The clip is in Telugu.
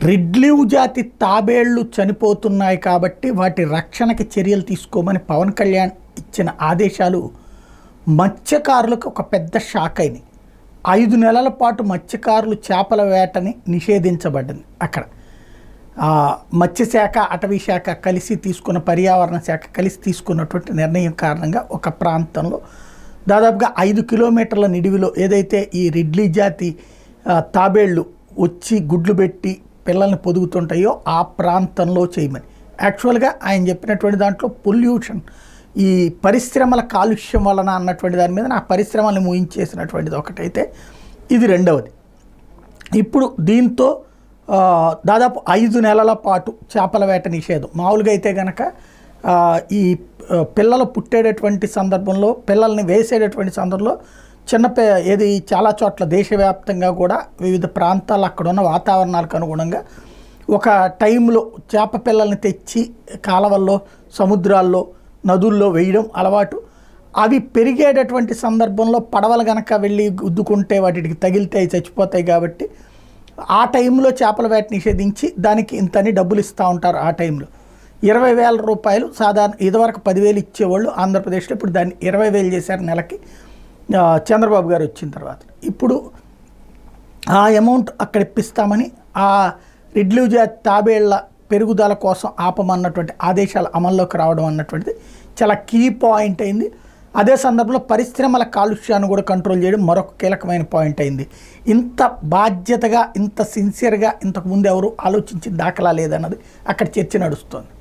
రెడ్ లీవ్ జాతి తాబేళ్లు చనిపోతున్నాయి కాబట్టి వాటి రక్షణకి చర్యలు తీసుకోమని పవన్ కళ్యాణ్ ఇచ్చిన ఆదేశాలు మత్స్యకారులకు ఒక పెద్ద షాక్ అయినాయి. 5 నెలల పాటు మత్స్యకారులు చేపల వేటని నిషేధించబడింది. అక్కడ మత్స్యశాఖ, అటవీ శాఖ కలిసి తీసుకున్న, పర్యావరణ శాఖ కలిసి తీసుకున్నటువంటి నిర్ణయం కారణంగా ఒక ప్రాంతంలో దాదాపుగా 5 కిలోమీటర్ల నిడివిలో ఏదైతే ఈ రెడ్లీ జాతి తాబేళ్లు వచ్చి గుడ్లు పెట్టి పిల్లల్ని పొదుగుతుంటాయో ఆ ప్రాంతంలో చేయమని. యాక్చువల్గా ఆయన చెప్పినటువంటి దాంట్లో పొల్యూషన్, ఈ పరిశ్రమల కాలుష్యం వలన అన్నటువంటి దాని మీద ఆ పరిశ్రమల్ని మూయించేసినటువంటిది ఒకటైతే, ఇది రెండవది. ఇప్పుడు దీంతో దాదాపు 5 నెలల పాటు చేపల వేట నిషేధం. మామూలుగా అయితే కనుక ఈ పిల్లలు పుట్టేటటువంటి సందర్భంలో, పిల్లల్ని వేసేటటువంటి సందర్భంలో ఏది చాలా చోట్ల దేశవ్యాప్తంగా కూడా వివిధ ప్రాంతాలు అక్కడ ఉన్న వాతావరణాలకు అనుగుణంగా ఒక టైంలో చేప పిల్లల్ని తెచ్చి కాలవల్లో, సముద్రాల్లో, నదుల్లో వేయడం అలవాటు. అవి పెరిగేటటువంటి సందర్భంలో పడవలు కనుక వెళ్ళి గుద్దుకుంటే వాటికి తగిలితే అవి చచ్చిపోతాయి కాబట్టి ఆ టైంలో చేపల వేట నిషేధించి దానికి ఇంతని డబ్బులు ఇస్తూ ఉంటారు. ఆ టైంలో 20,000 రూపాయలు సాధారణ, ఇదివరకు 10,000 ఇచ్చేవాళ్ళు ఆంధ్రప్రదేశ్లో, ఇప్పుడు దాన్ని 20,000 చేశారు నెలకి చంద్రబాబు గారు వచ్చిన తర్వాత. ఇప్పుడు ఆ అమౌంట్ అక్కడ ఇప్పిస్తామని, ఆ రెడ్ లీవ్ జాతి తాబేళ్ల పెరుగుదల కోసం ఆపమన్నటువంటి ఆదేశాలు అమల్లోకి రావడం అన్నటువంటిది చాలా కీ పాయింట్ అయింది. అదే సందర్భంలో పరిశ్రమల కాలుష్యాన్ని కూడా కంట్రోల్ చేయడం మరొక కీలకమైన పాయింట్ అయింది. ఇంత బాధ్యతగా, ఇంత సిన్సియర్గా ఇంతకుముందు ఎవరు ఆలోచించి దాఖలా లేదన్నది అక్కడ చర్చ నడుస్తుంది.